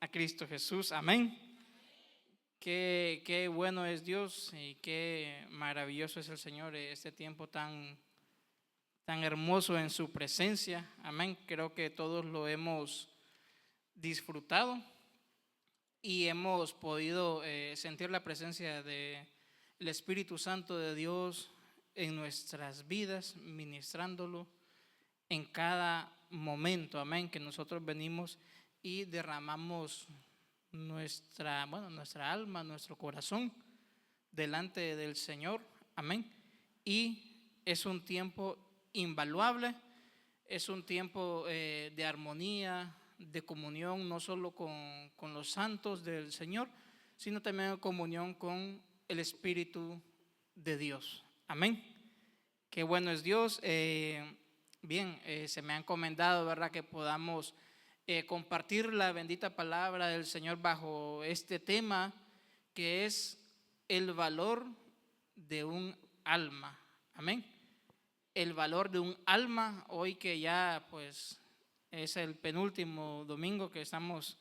a Cristo Jesús. Amén. Qué bueno es Dios y qué maravilloso es el Señor, este tiempo tan hermoso en su presencia. Amén. Creo que todos lo hemos disfrutado y hemos podido sentir la presencia del Espíritu Santo de Dios en nuestras vidas, ministrándolo en cada momento. Amén. Que nosotros venimos y derramamos nuestra alma, nuestro corazón delante del Señor. Amén. Y es un tiempo invaluable, es un tiempo de armonía, de comunión, no solo con los santos del Señor, sino también en comunión con el Espíritu de Dios. Amén. Qué bueno es Dios. Se me ha encomendado, ¿verdad?, que podamos compartir la bendita palabra del Señor bajo este tema, que es el valor de un alma. Amén. El valor de un alma. Hoy que ya pues es el penúltimo domingo que estamos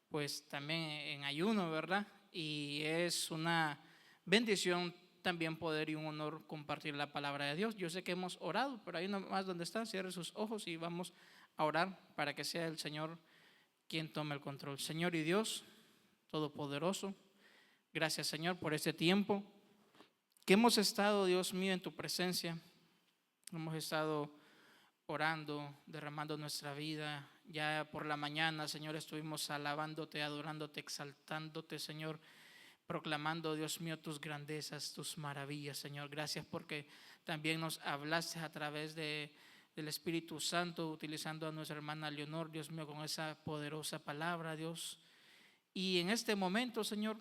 pues también en ayuno, ¿verdad? Y es una bendición también poder y un honor compartir la palabra de Dios. Yo sé que hemos orado, pero ahí nomás donde está, cierre sus ojos y vamos a orar para que sea el Señor quien tome el control. Señor y Dios Todopoderoso, gracias, Señor, por este tiempo que hemos estado, Dios mío, en tu presencia. Hemos estado orando, derramando nuestra vida. Ya por la mañana, Señor, estuvimos alabándote, adorándote, exaltándote, Señor, proclamando, Dios mío, tus grandezas, tus maravillas, Señor. Gracias porque también nos hablaste a través del Espíritu Santo, utilizando a nuestra hermana Leonor, Dios mío, con esa poderosa palabra, Dios. Y en este momento, Señor,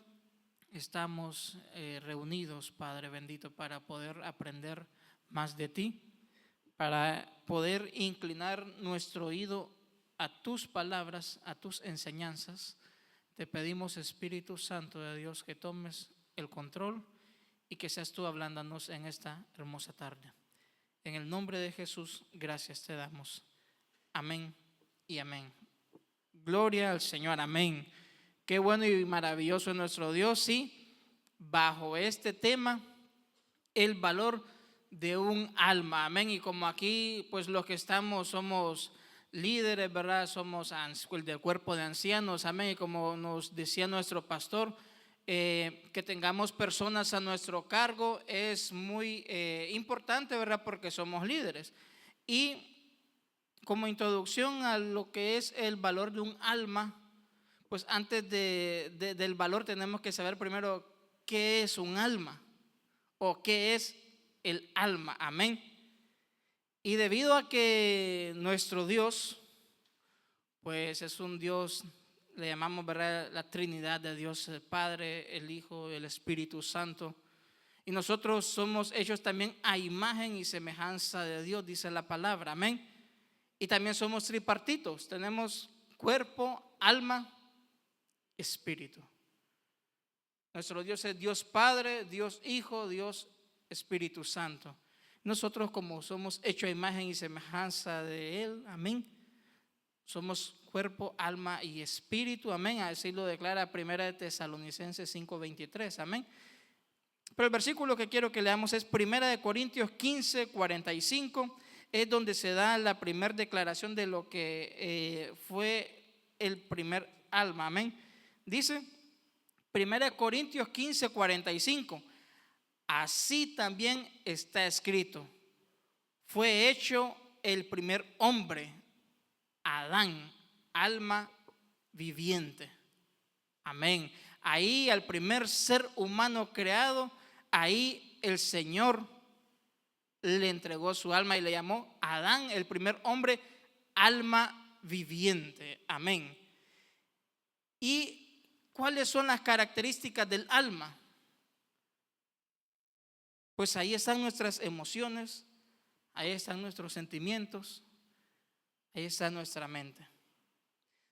estamos reunidos, Padre bendito, para poder aprender más de ti, para poder inclinar nuestro oído a tus palabras, a tus enseñanzas. Te pedimos, Espíritu Santo de Dios, que tomes el control y que seas tú hablándonos en esta hermosa tarde. En el nombre de Jesús, gracias te damos. Amén y amén. Gloria al Señor, amén. Qué bueno y maravilloso es nuestro Dios. Sí, bajo este tema, el valor de un alma, amén. Y como aquí pues los que estamos somos líderes, ¿verdad? Somos del cuerpo de ancianos, amén. Y como nos decía nuestro pastor, que tengamos personas a nuestro cargo es muy importante, ¿verdad? Porque somos líderes. Y como introducción a lo que es el valor de un alma, pues antes del valor tenemos que saber primero qué es un alma o qué es el alma, amén. Y debido a que nuestro Dios pues es un Dios, le llamamos, ¿verdad?, la Trinidad de Dios, el Padre, el Hijo, el Espíritu Santo, y nosotros somos hechos también a imagen y semejanza de Dios, dice la palabra, amén. Y también somos tripartitos, tenemos cuerpo, alma, espíritu. Nuestro Dios es Dios Padre, Dios Hijo, Dios Espíritu Santo. Nosotros, como somos hechos a imagen y semejanza de Él, amén, somos cuerpo, alma y espíritu, amén. Así lo declara 1 de Tesalonicenses 5:23, amén. Pero el versículo que quiero que leamos es 1 de Corintios 15:45, es donde se da la primera declaración de lo que fue el primer alma, amén. Dice 1 Corintios 15:45, así también está escrito, fue hecho el primer hombre, Adán, alma viviente. Amén. Ahí al primer ser humano creado, ahí el Señor le entregó su alma y le llamó Adán, el primer hombre, alma viviente. Amén. ¿Y cuáles son las características del alma? Pues ahí están nuestras emociones, ahí están nuestros sentimientos, ahí está nuestra mente.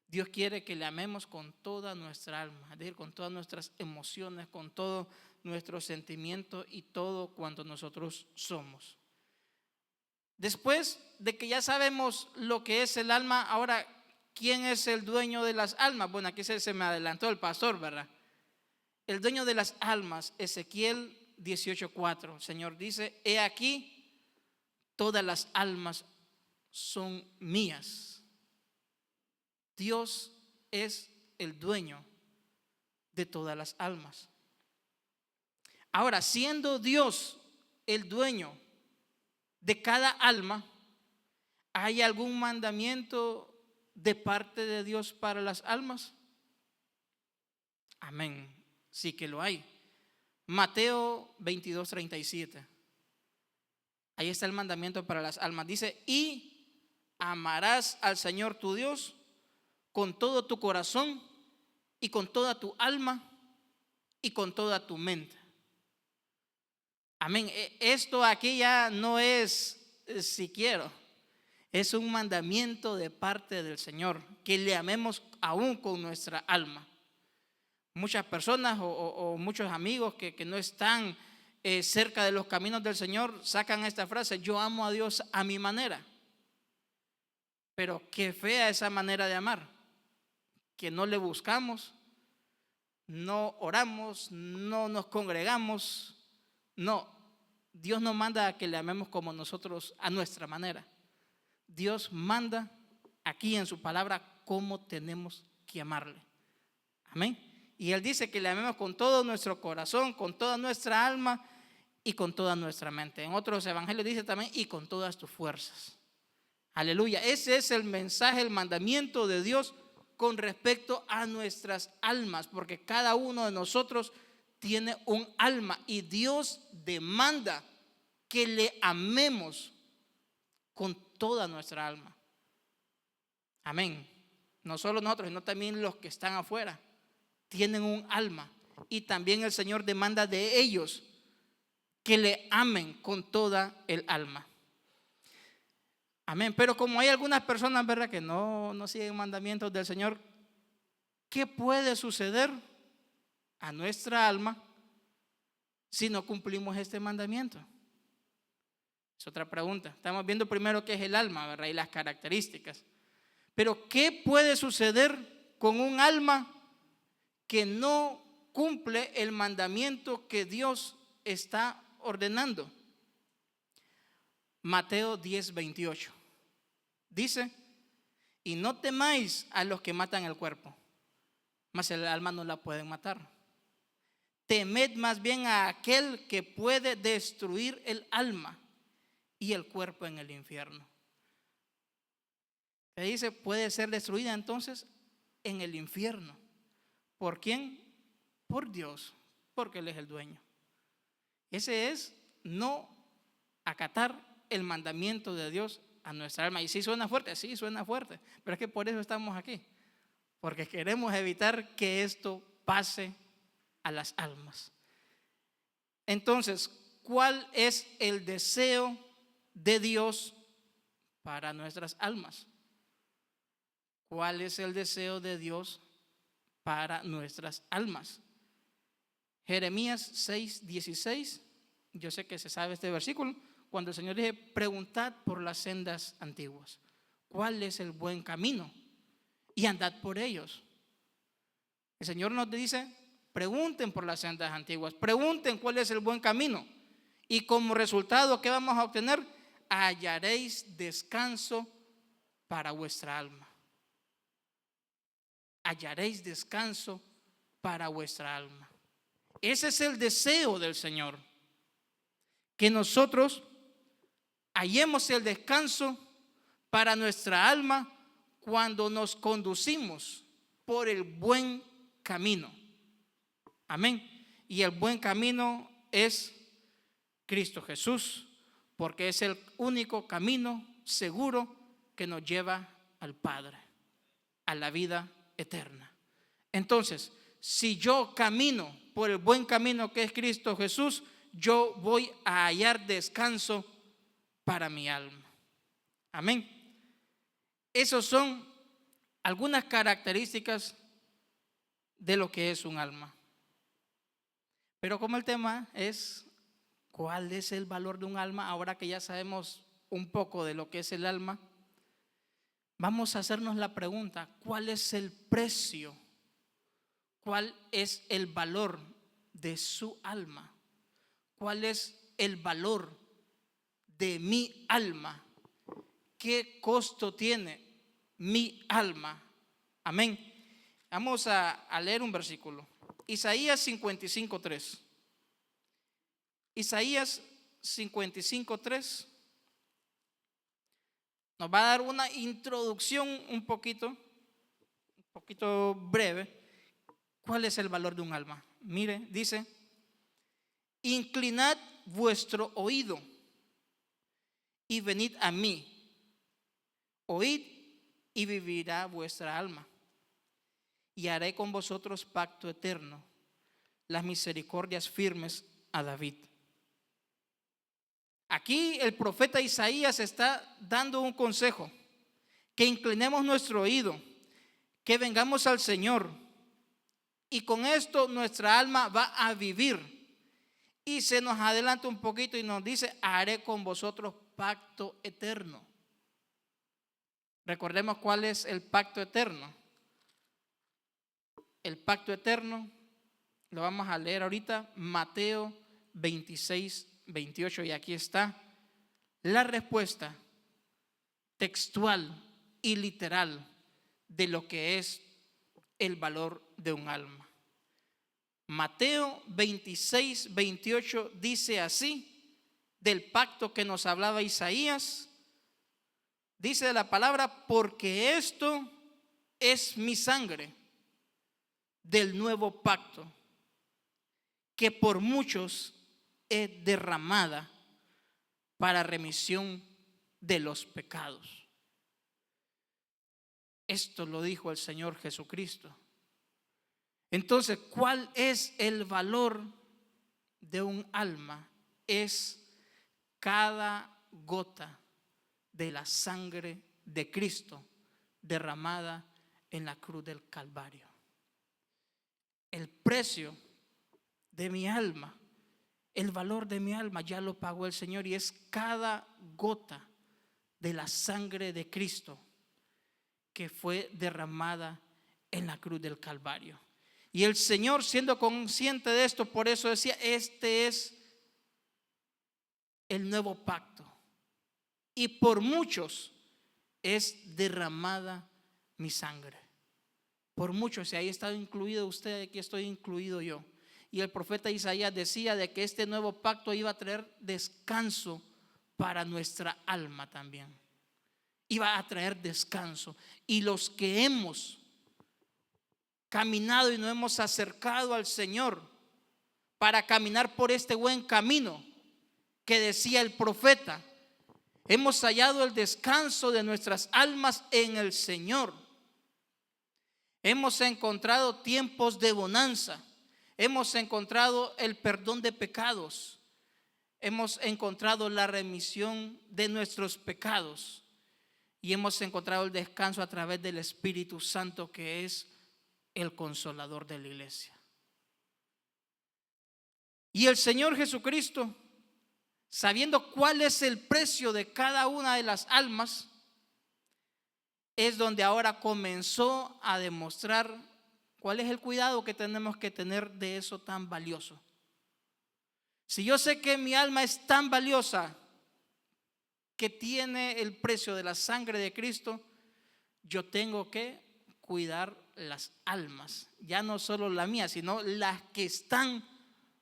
Dios quiere que le amemos con toda nuestra alma, es decir, con todas nuestras emociones, con todo nuestro sentimiento y todo cuanto nosotros somos. Después de que ya sabemos lo que es el alma, ahora, ¿quién es el dueño de las almas? Bueno, aquí se me adelantó el pastor, ¿verdad? El dueño de las almas, Ezequiel 18:4. El Señor dice: he aquí, todas las almas son mías. Dios es el dueño de todas las almas. Ahora, siendo Dios el dueño de cada alma, ¿hay algún mandamiento de parte de Dios para las almas? Amén. Sí que lo hay. Mateo 22:37. Ahí está el mandamiento para las almas. Dice: y amarás al Señor tu Dios con todo tu corazón y con toda tu alma y con toda tu mente. Amén. Esto aquí ya no es si quiero. Es un mandamiento de parte del Señor, que le amemos aún con nuestra alma. Muchas personas o muchos amigos que no están cerca de los caminos del Señor sacan esta frase: yo amo a Dios a mi manera. Pero qué fea esa manera de amar, que no le buscamos, no oramos, no nos congregamos. No, Dios no manda a que le amemos como nosotros, a nuestra manera. Dios manda aquí en su palabra cómo tenemos que amarle. Amén. Y Él dice que le amemos con todo nuestro corazón, con toda nuestra alma y con toda nuestra mente. En otros evangelios dice también: y con todas tus fuerzas. Aleluya. Ese es el mensaje, el mandamiento de Dios con respecto a nuestras almas, porque cada uno de nosotros tiene un alma y Dios demanda que le amemos con toda nuestra alma. Amén. No solo nosotros, sino también los que están afuera tienen un alma, y también el Señor demanda de ellos que le amen con toda el alma. Amén. Pero como hay algunas personas, ¿verdad?, que no siguen mandamientos del Señor, ¿qué puede suceder a nuestra alma si no cumplimos este mandamiento? Es otra pregunta. Estamos viendo primero qué es el alma, ¿verdad?, y las características. Pero ¿qué puede suceder con un alma que no cumple el mandamiento que Dios está ordenando? Mateo 10:28 dice: y no temáis a los que matan el cuerpo, mas el alma no la pueden matar. Temed más bien a aquel que puede destruir el alma y el cuerpo en el infierno. ¿Qué dice? Puede ser destruida entonces en el infierno. ¿Por quién? Por Dios, porque Él es el dueño. Ese es no acatar el mandamiento de Dios a nuestra alma. Y sí suena fuerte, sí suena fuerte, pero es que por eso estamos aquí, porque queremos evitar que esto pase a las almas. Entonces, ¿cuál es el deseo de Dios para nuestras almas? ¿Cuál es el deseo de Dios para nuestras almas? Jeremías 6:16. Yo sé que se sabe este versículo, cuando el Señor dice: preguntad por las sendas antiguas, ¿cuál es el buen camino? Y andad por ellos. El Señor nos dice: pregunten por las sendas antiguas, pregunten cuál es el buen camino. Y como resultado, ¿qué vamos a obtener? Hallaréis descanso para vuestra alma. Hallaréis descanso para vuestra alma. Ese es el deseo del Señor, que nosotros hallemos el descanso para nuestra alma cuando nos conducimos por el buen camino. Amén. Y el buen camino es Cristo Jesús, porque es el único camino seguro que nos lleva al Padre, a la vida eterna. Entonces, si yo camino por el buen camino que es Cristo Jesús, yo voy a hallar descanso para mi alma. Amén. Esas son algunas características de lo que es un alma. Pero como el tema es ¿cuál es el valor de un alma? Ahora que ya sabemos un poco de lo que es el alma, vamos a hacernos la pregunta: ¿cuál es el precio? ¿Cuál es el valor de su alma? ¿Cuál es el valor de mi alma? ¿Qué costo tiene mi alma? Amén. Vamos a leer un versículo. Isaías 55:3. Isaías 55:3 nos va a dar una introducción un poquito breve. ¿Cuál es el valor de un alma? Mire, dice: inclinad vuestro oído y venid a mí. Oíd y vivirá vuestra alma. Y haré con vosotros pacto eterno, las misericordias firmes a David. Aquí el profeta Isaías está dando un consejo: que inclinemos nuestro oído, que vengamos al Señor, y con esto nuestra alma va a vivir. Y se nos adelanta un poquito y nos dice: haré con vosotros pacto eterno. Recordemos cuál es el pacto eterno. El pacto eterno lo vamos a leer ahorita, Mateo 26:28, y aquí está la respuesta textual y literal de lo que es el valor de un alma. Mateo 26:28 dice así, del pacto que nos hablaba Isaías. Dice la palabra: porque esto es mi sangre del nuevo pacto, que por muchos es derramada para remisión de los pecados. Esto lo dijo el Señor Jesucristo. Entonces, ¿cuál es el valor de un alma? Es cada gota de la sangre de Cristo derramada en la cruz del Calvario. El precio de mi alma, el valor de mi alma ya lo pagó el Señor, y es cada gota de la sangre de Cristo que fue derramada en la cruz del Calvario. Y el Señor, siendo consciente de esto, por eso decía: este es el nuevo pacto, y por muchos es derramada mi sangre. Por muchos, si ahí está incluido usted, aquí estoy incluido yo. Y el profeta Isaías decía de que este nuevo pacto iba a traer descanso para nuestra alma también. Iba a traer descanso. Y los que hemos caminado y nos hemos acercado al Señor para caminar por este buen camino que decía el profeta, hemos hallado el descanso de nuestras almas en el Señor. Hemos encontrado tiempos de bonanza. Hemos encontrado el perdón de pecados. Hemos encontrado la remisión de nuestros pecados. Y hemos encontrado el descanso a través del Espíritu Santo, que es el consolador de la iglesia. Y el Señor Jesucristo, sabiendo cuál es el precio de cada una de las almas, es donde ahora comenzó a demostrar cuál es el cuidado que tenemos que tener de eso tan valioso. Si yo sé que mi alma es tan valiosa, que tiene el precio de la sangre de Cristo, yo tengo que cuidar las almas, ya no solo la mía, sino las que están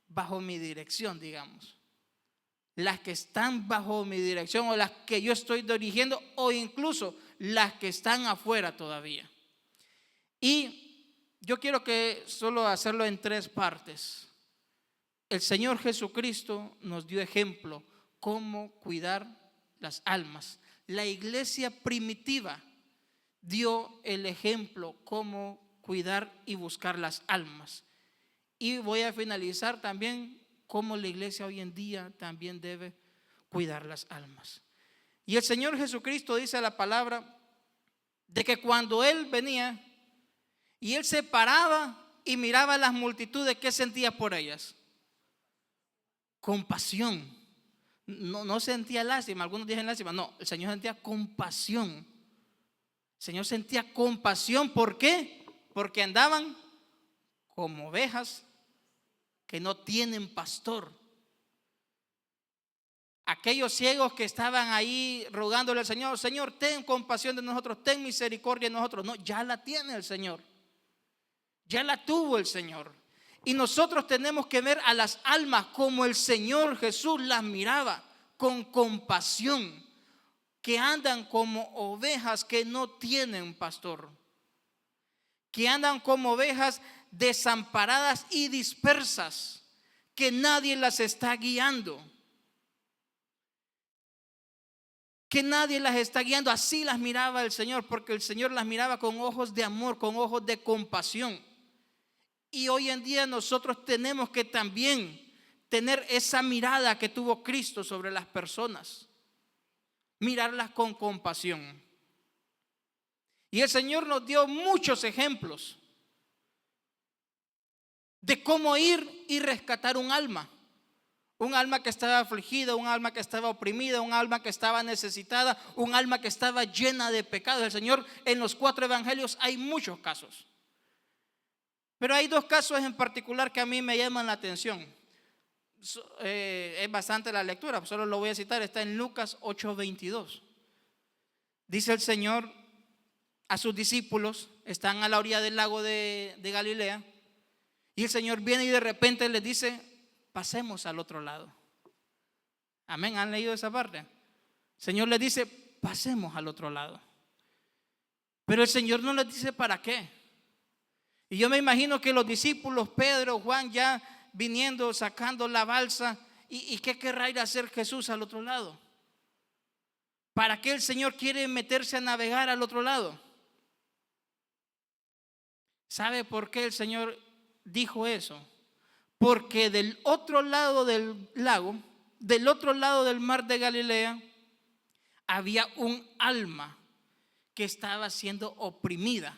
bajo mi dirección, digamos. Las que están bajo mi dirección, o las que yo estoy dirigiendo, o incluso las que están afuera todavía. Y yo quiero que solo hacerlo en 3 partes. El Señor Jesucristo nos dio ejemplo cómo cuidar las almas. La iglesia primitiva dio el ejemplo cómo cuidar y buscar las almas. Y voy a finalizar también cómo la iglesia hoy en día también debe cuidar las almas. Y el Señor Jesucristo dice la palabra de que cuando Él venía y Él se paraba y miraba a las multitudes, ¿qué sentía por ellas? Compasión. No sentía lástima. Algunos dicen lástima. No, el Señor sentía compasión. El Señor sentía compasión. ¿Por qué? Porque andaban como ovejas que no tienen pastor. Aquellos ciegos que estaban ahí rogándole al Señor: Señor, ten compasión de nosotros, ten misericordia de nosotros. No, ya la tiene el Señor. Ya la tuvo el Señor. Y nosotros tenemos que ver a las almas como el Señor Jesús las miraba, con compasión, que andan como ovejas que no tienen pastor, que andan como ovejas desamparadas y dispersas, que nadie las está guiando, que nadie las está guiando. Así las miraba el Señor, porque el Señor las miraba con ojos de amor, con ojos de compasión. Y hoy en día nosotros tenemos que también tener esa mirada que tuvo Cristo sobre las personas, mirarlas con compasión. Y el Señor nos dio muchos ejemplos de cómo ir y rescatar un alma que estaba afligida, un alma que estaba oprimida, un alma que estaba necesitada, un alma que estaba llena de pecados. El Señor, en los 4 evangelios hay muchos casos, pero hay 2 casos en particular que a mí me llaman la atención. Es bastante la lectura, solo lo voy a citar. Está en Lucas 8:22. Dice el Señor a sus discípulos, están a la orilla del lago de Galilea, y el Señor viene y de repente les dice: pasemos al otro lado. Amén, ¿han leído esa parte? El Señor les dice: pasemos al otro lado. Pero el Señor no les dice para qué. Y yo me imagino que los discípulos, Pedro, Juan, ya viniendo, sacando la balsa. ¿Y qué querrá ir a hacer Jesús al otro lado? ¿Para qué el Señor quiere meterse a navegar al otro lado? ¿Sabe por qué el Señor dijo eso? Porque del otro lado del lago, del otro lado del mar de Galilea, había un alma que estaba siendo oprimida,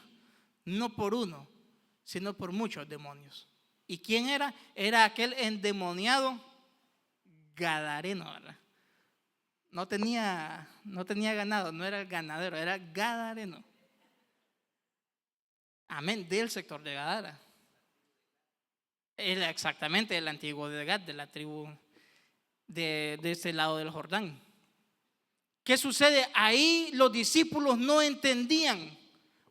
no por uno, sino por muchos demonios. ¿Y quién era? Era aquel endemoniado gadareno, ¿verdad? No tenía ganado, no era el ganadero, era gadareno. Amén, del sector de Gadara. Era exactamente el antiguo de Gad, de la tribu de este lado del Jordán. ¿Qué sucede? Ahí los discípulos no entendían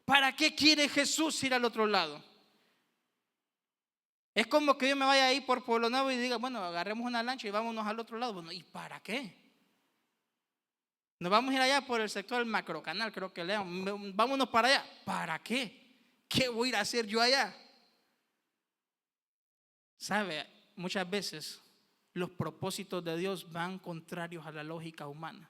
para qué quiere Jesús ir al otro lado. Es como que yo me vaya ahí por Pueblo Nuevo y diga: bueno, agarremos una lancha y vámonos al otro lado. Bueno, ¿y para qué? Nos vamos a ir allá por el sector del Macrocanal, creo que lean. Vámonos para allá. ¿Para qué? ¿Qué voy a ir a hacer yo allá? ¿Sabe? Muchas veces los propósitos de Dios van contrarios a la lógica humana.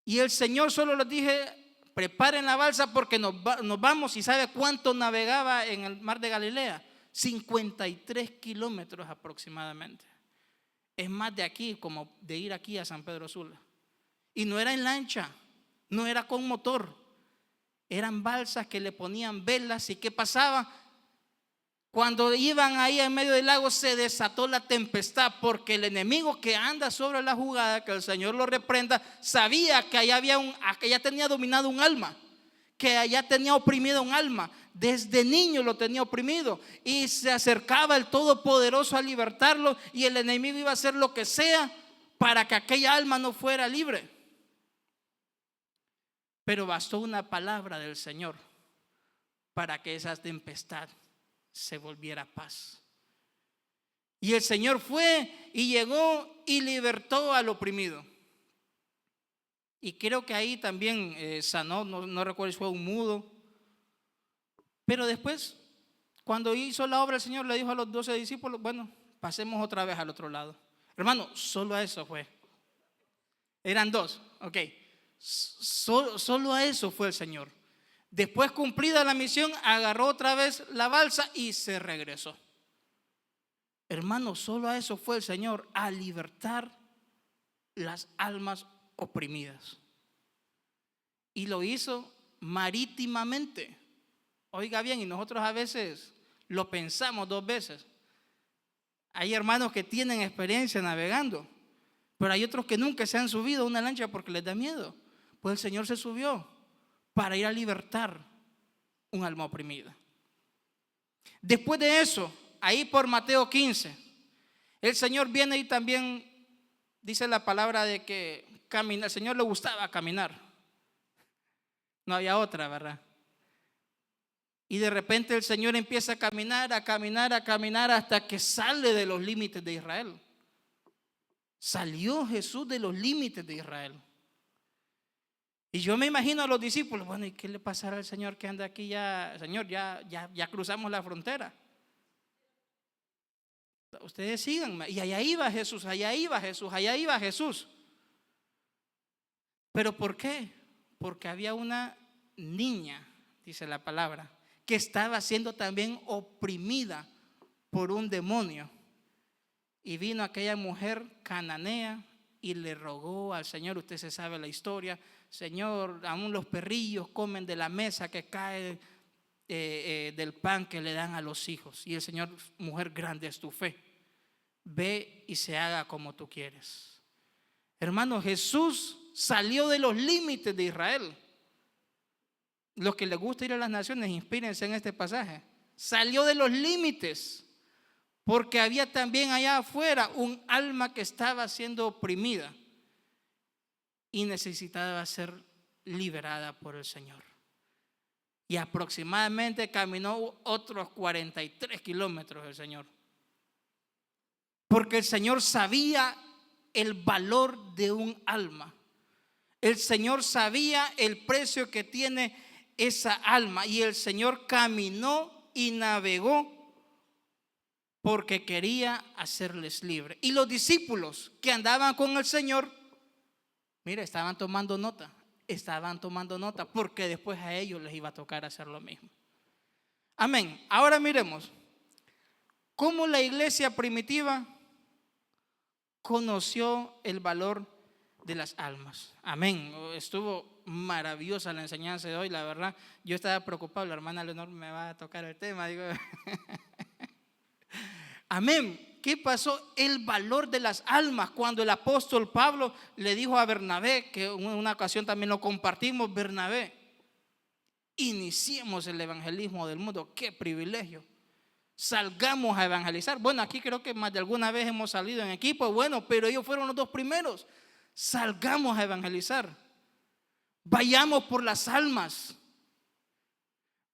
Y el Señor solo les dije: preparen la balsa porque nos vamos. ¿Y sabe cuánto navegaba en el mar de Galilea? 53 kilómetros aproximadamente. Es más de aquí, como de ir aquí a San Pedro Sula. Y no era en lancha, no era con motor, eran balsas que le ponían velas. ¿Y qué pasaba? Cuando iban ahí en medio del lago se desató la tempestad, porque el enemigo que anda sobre la jugada, que el Señor lo reprenda, sabía que allá que ya tenía dominado un alma, que allá tenía oprimido un alma. Desde niño lo tenía oprimido y se acercaba el Todopoderoso a libertarlo, y el enemigo iba a hacer lo que sea para que aquella alma no fuera libre. Pero bastó una palabra del Señor para que esa tempestad se volviera paz. Y el Señor fue y llegó y libertó al oprimido. Y creo que ahí también sanó, no recuerdo si fue un mudo. Pero después, cuando hizo la obra, el Señor le dijo a los 12 discípulos: bueno, pasemos otra vez al otro lado. Hermano, solo a eso fue. Eran 2, ok. Solo a eso fue el Señor. Después, cumplida la misión, agarró otra vez la balsa y se regresó. Hermano, solo a eso fue el Señor, a libertar las almas oprimidas. Y lo hizo marítimamente. Oiga bien, y nosotros a veces lo pensamos 2 veces. Hay hermanos que tienen experiencia navegando, pero hay otros que nunca se han subido a una lancha porque les da miedo. Pues el Señor se subió. para ir a libertar un alma oprimida. Después de eso, ahí por Mateo 15, el Señor viene y también dice la palabra de que al Señor le gustaba caminar. No había otra, ¿verdad? Y de repente el Señor empieza a caminar hasta que sale de los límites de Israel. Salió Jesús de los límites de Israel. Y yo me imagino a los discípulos, bueno, ¿y qué le pasará al Señor que anda aquí ya? Señor, ya cruzamos la frontera. Ustedes síganme. Y allá iba Jesús, allá iba Jesús, allá iba Jesús. ¿Pero por qué? Porque había una niña, dice la palabra, que estaba siendo también oprimida por un demonio. Y vino aquella mujer cananea y le rogó al Señor, usted se sabe la historia, Señor, aún los perrillos comen de la mesa que cae del pan que le dan a los hijos. Y el Señor, mujer, grande es tu fe, ve y se haga como tú quieres. Hermano, Jesús salió de los límites de Israel. Los que les gusta ir a las naciones, inspírense en este pasaje. Salió de los límites porque había también allá afuera un alma que estaba siendo oprimida y necesitaba ser liberada por el Señor. Y aproximadamente caminó otros 43 kilómetros el Señor, porque el Señor sabía el valor de un alma. El Señor sabía el precio que tiene esa alma, y el Señor caminó y navegó porque quería hacerles libres. Y los discípulos que andaban con el Señor, mire, estaban tomando nota, porque después a ellos les iba a tocar hacer lo mismo. Amén. Ahora miremos cómo la iglesia primitiva conoció el valor de las almas. Amén. Estuvo maravillosa la enseñanza de hoy, la verdad. Yo estaba preocupado, la hermana Leonor me va a tocar el tema, digo. Amén. ¿Qué pasó? El valor de las almas. Cuando el apóstol Pablo le dijo a Bernabé, que en una ocasión también lo compartimos, Bernabé, iniciemos el evangelismo del mundo. ¡Qué privilegio! Salgamos a evangelizar. Bueno, aquí creo que más de alguna vez hemos salido en equipo, bueno, pero ellos fueron los dos primeros. Salgamos a evangelizar. Vayamos por las almas.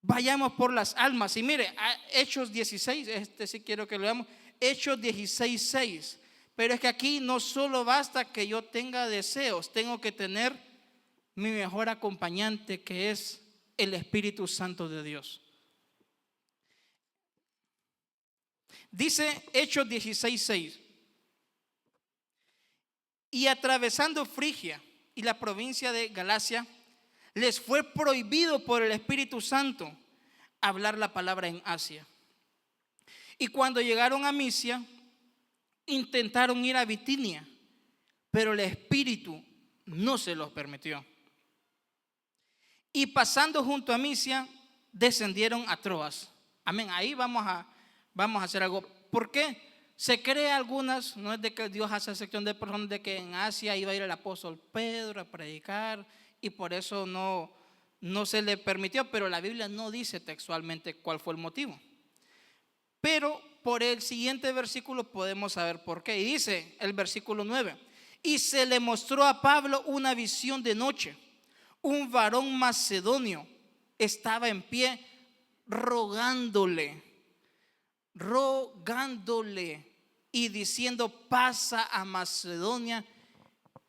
Vayamos por las almas. Y mire, Hechos 16, este sí quiero que lo veamos. Hechos 16:6. Pero es que aquí no solo basta que yo tenga deseos, tengo que tener mi mejor acompañante, que es el Espíritu Santo de Dios. Dice Hechos 16:6. Y atravesando Frigia y la provincia de Galacia, les fue prohibido por el Espíritu Santo hablar la palabra en Asia. Y cuando llegaron a Misia, intentaron ir a Bitinia, pero el Espíritu no se los permitió. Y pasando junto a Misia, descendieron a Troas. Amén. Ahí vamos a hacer algo. ¿Por qué? Se cree algunas, no es de que Dios hace excepción de personas, de que en Asia iba a ir el apóstol Pedro a predicar y por eso no se le permitió, pero la Biblia no dice textualmente cuál fue el motivo. Pero por el siguiente versículo podemos saber por qué. Y dice el versículo 9: y se le mostró a Pablo una visión de noche. Un varón macedonio estaba en pie rogándole y diciendo: pasa a Macedonia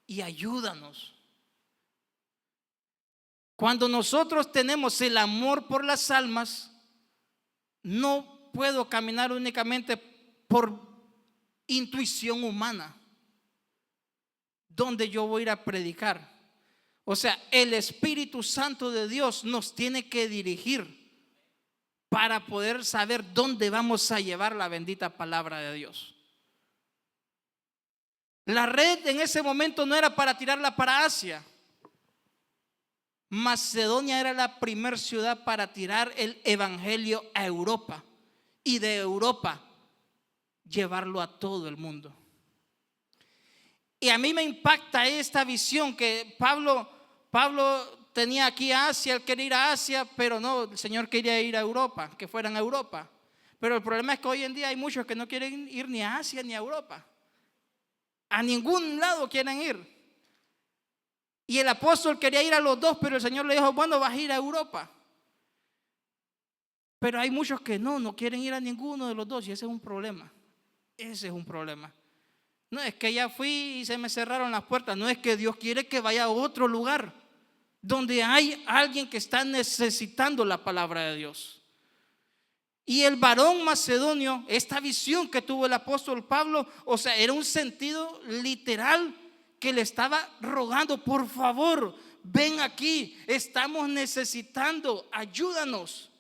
y ayúdanos. Cuando nosotros tenemos el amor por las almas, no puedo caminar únicamente por intuición humana, donde yo voy a ir a predicar. O sea, el Espíritu Santo de Dios nos tiene que dirigir para poder saber dónde vamos a llevar la bendita palabra de Dios. La red en ese momento no era para tirarla para Asia. Macedonia era la primera ciudad para tirar el evangelio a Europa y de Europa llevarlo a todo el mundo. Y a mí me impacta esta visión que Pablo tenía aquí Asia, él quería ir a Asia, pero no, el Señor quería ir a Europa, que fueran a Europa. Pero el problema es que hoy en día hay muchos que no quieren ir ni a Asia ni a Europa. A ningún lado quieren ir. Y el apóstol quería ir a los dos, pero el Señor le dijo, bueno, vas a ir a Europa. Pero hay muchos que no quieren ir a ninguno de los dos y ese es un problema. Ese es un problema. No es que ya fui y se me cerraron las puertas. No es que Dios quiere que vaya a otro lugar donde hay alguien que está necesitando la palabra de Dios. Y el varón macedonio, esta visión que tuvo el apóstol Pablo, o sea, era un sentido literal que le estaba rogando, por favor, ven aquí, estamos necesitando, ayúdanos.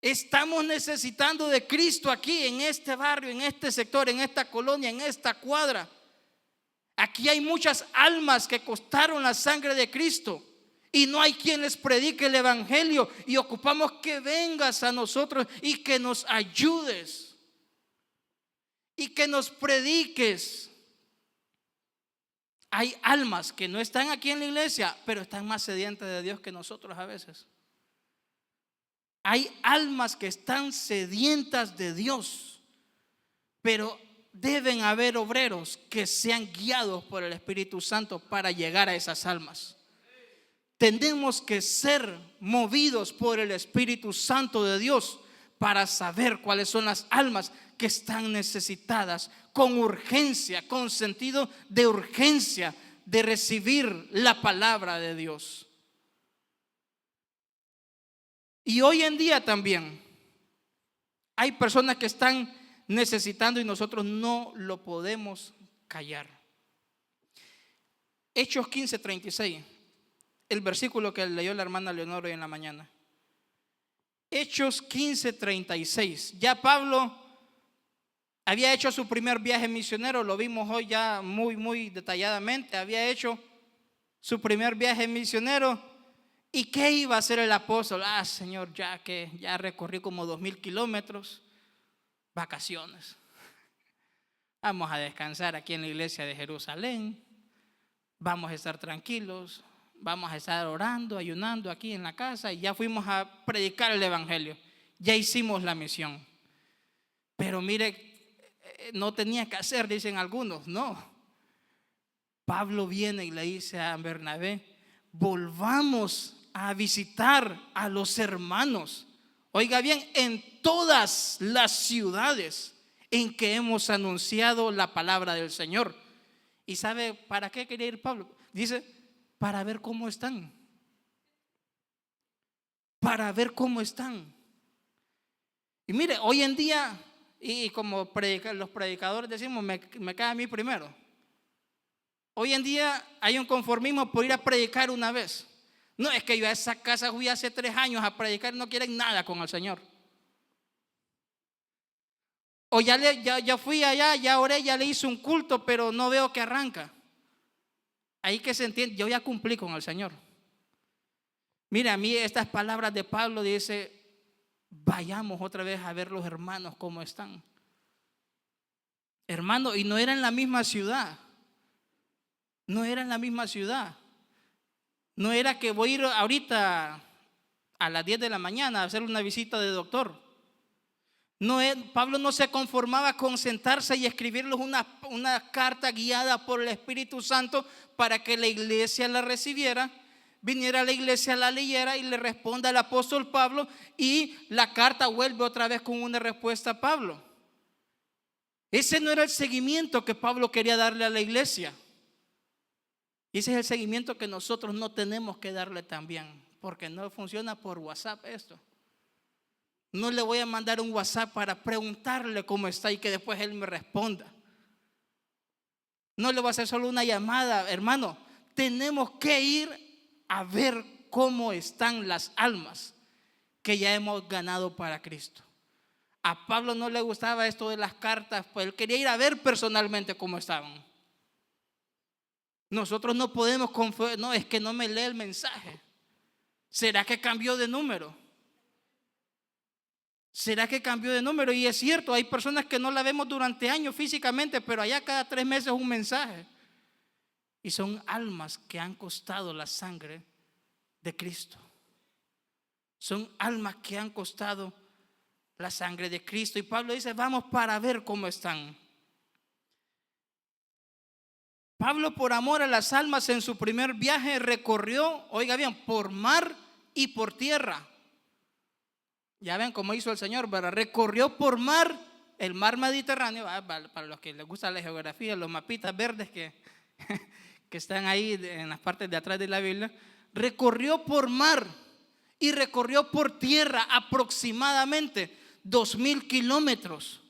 Estamos necesitando de Cristo aquí, en este barrio, en este sector, en esta colonia, en esta cuadra. Aquí hay muchas almas que costaron la sangre de Cristo y no hay quien les predique el evangelio, y ocupamos que vengas a nosotros y que nos ayudes y que nos prediques. Hay almas que no están aquí en la iglesia, pero están más sedientas de Dios que nosotros a veces. Hay almas que están sedientas de Dios, pero deben haber obreros que sean guiados por el Espíritu Santo para llegar a esas almas. Tenemos que ser movidos por el Espíritu Santo de Dios para saber cuáles son las almas que están necesitadas con urgencia, con sentido de urgencia de recibir la palabra de Dios. Y hoy en día también hay personas que están necesitando y nosotros no lo podemos callar. Hechos 15:36, el versículo que leyó la hermana Leonor hoy en la mañana. Hechos 15:36. Ya Pablo había hecho su primer viaje misionero, lo vimos hoy ya muy detalladamente. Había hecho su primer viaje misionero. ¿Y qué iba a hacer el apóstol? Señor, ya recorrí como 2000 kilómetros, vacaciones. Vamos a descansar aquí en la iglesia de Jerusalén. Vamos a estar tranquilos. Vamos a estar orando, ayunando aquí en la casa. Y ya fuimos a predicar el evangelio. Ya hicimos la misión. Pero mire, no tenía que hacer, dicen algunos. No. Pablo viene y le dice a Bernabé, volvamos a visitar a los hermanos. Oiga bien, en todas las ciudades en que hemos anunciado la palabra del Señor. ¿Y sabe para qué quería ir Pablo? Dice, para ver cómo están. Para ver cómo están. Y mire, hoy en día, y como los predicadores decimos, me cae a mí primero. Hoy en día hay un conformismo por ir a predicar una vez. No, es que yo a esa casa fui hace 3 años a predicar, no quieren nada con el Señor. O ya fui allá, ya oré, ya le hice un culto, pero no veo que arranca. Ahí que se entiende, yo ya cumplí con el Señor. Mira, a mí estas palabras de Pablo dice, vayamos otra vez a ver los hermanos cómo están. Hermano, y no era en la misma ciudad. No era en la misma ciudad. No era que voy a ir ahorita a las 10 de la mañana a hacer una visita de doctor. No, Pablo no se conformaba con sentarse y escribirles una carta guiada por el Espíritu Santo para que la iglesia la recibiera, viniera a la iglesia, la leyera y le responda al apóstol Pablo, y la carta vuelve otra vez con una respuesta a Pablo. Ese no era el seguimiento que Pablo quería darle a la iglesia. Y ese es el seguimiento que nosotros no tenemos que darle también, porque no funciona por WhatsApp esto. No le voy a mandar un WhatsApp para preguntarle cómo está y que después él me responda. No le voy a hacer solo una llamada, hermano. Tenemos que ir a ver cómo están las almas que ya hemos ganado para Cristo. A Pablo no le gustaba esto de las cartas, pues él quería ir a ver personalmente cómo estaban. Nosotros no podemos confiar, no, es que no me lee el mensaje. ¿Será que cambió de número? ¿Será que cambió de número? Y es cierto, hay personas que no la vemos durante años físicamente, pero allá cada 3 meses un mensaje. Y son almas que han costado la sangre de Cristo. Son almas que han costado la sangre de Cristo. Y Pablo dice, vamos para ver cómo están. Pablo, por amor a las almas, en su primer viaje recorrió, oiga bien, por mar y por tierra. Ya ven cómo hizo el Señor, ¿verdad? Recorrió por mar, el mar Mediterráneo, para los que les gusta la geografía, los mapitas verdes que están ahí en las partes de atrás de la Biblia. Recorrió por mar y recorrió por tierra aproximadamente 2,000 kilómetros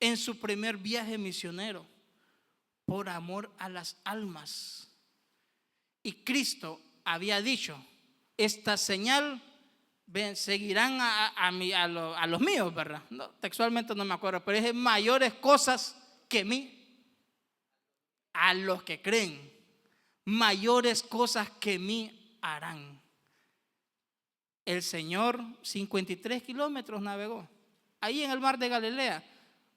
en su primer viaje misionero, por amor a las almas. Y Cristo había dicho, esta señal seguirán a los míos, ¿verdad? No, textualmente no me acuerdo, pero es mayores cosas que mí, a los que creen, mayores cosas que mí harán. El Señor 53 kilómetros navegó ahí en el mar de Galilea.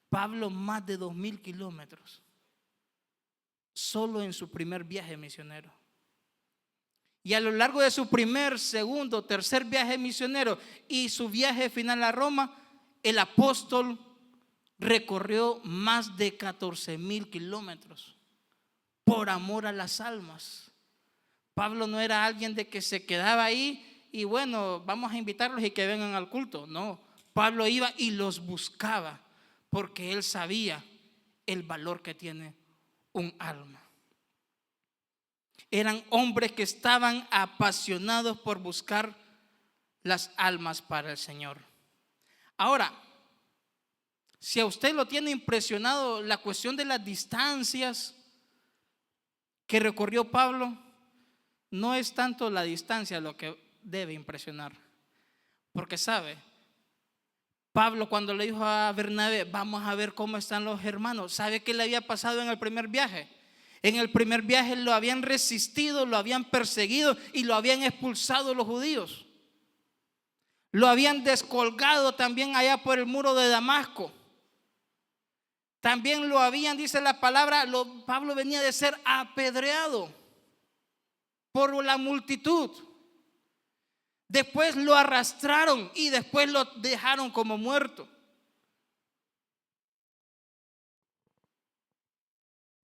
Pablo más de 2,000 kilómetros solo en su primer viaje misionero. Y a lo largo de su primer, segundo, tercer viaje misionero y su viaje final a Roma, el apóstol recorrió más de 14,000 kilómetros por amor a las almas. Pablo no era alguien de que se quedaba ahí y bueno, vamos a invitarlos y que vengan al culto. No, Pablo iba y los buscaba porque él sabía el valor que tiene un alma. Eran hombres que estaban apasionados por buscar las almas para el Señor. Ahora, si a usted lo tiene impresionado la cuestión de las distancias que recorrió Pablo, no es tanto la distancia lo que debe impresionar. Porque sabe, Pablo cuando le dijo a Bernabé, vamos a ver cómo están los hermanos, ¿sabe qué le había pasado en el primer viaje? En el primer viaje lo habían resistido, lo habían perseguido y lo habían expulsado los judíos. Lo habían descolgado también allá por el muro de Damasco. También lo habían, dice la palabra, Pablo venía de ser apedreado por la multitud. Después lo arrastraron y después lo dejaron como muerto.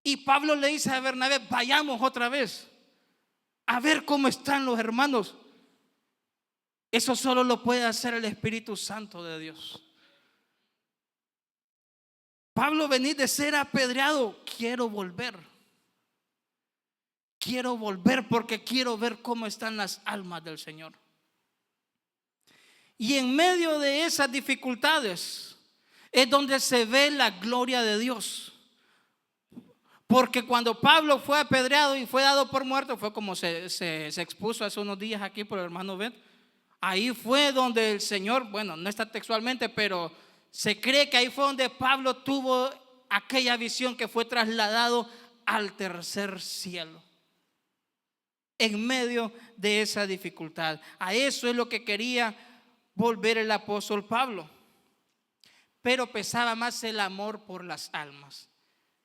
Y Pablo le dice a Bernabé, vayamos otra vez a ver cómo están los hermanos. Eso solo lo puede hacer el Espíritu Santo de Dios. Pablo, venís de ser apedreado, quiero volver. Quiero volver porque quiero ver cómo están las almas del Señor. Y en medio de esas dificultades es donde se ve la gloria de Dios. Porque cuando Pablo fue apedreado y fue dado por muerto, fue como se expuso hace unos días aquí por el hermano Ben. Ahí fue donde el Señor, bueno, no está textualmente, pero se cree que ahí fue donde Pablo tuvo aquella visión que fue trasladado al tercer cielo. En medio de esa dificultad. A eso es lo que quería volver el apóstol Pablo. Pero pesaba más el amor por las almas.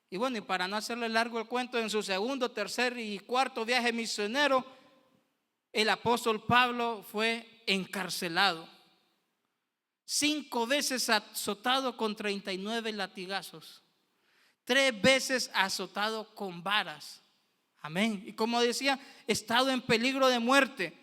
Y bueno, y para no hacerle largo el cuento, en su segundo, tercer y cuarto viaje misionero, el apóstol Pablo fue encarcelado. 5 veces azotado con 39 latigazos. 3 veces azotado con varas. Amén. Y como decía, he estado en peligro de muerte.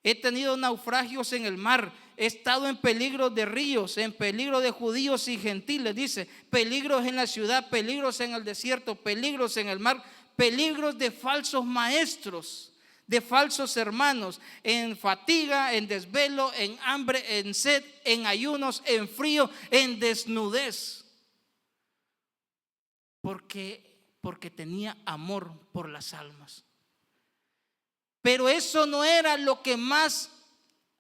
He tenido naufragios en el mar. He estado en peligro de ríos, en peligro de judíos y gentiles. Dice, peligros en la ciudad, peligros en el desierto, peligros en el mar, peligros de falsos maestros, de falsos hermanos, en fatiga, en desvelo, en hambre, en sed, en ayunos, en frío, en desnudez. Porque tenía amor por las almas. Pero eso no era lo que más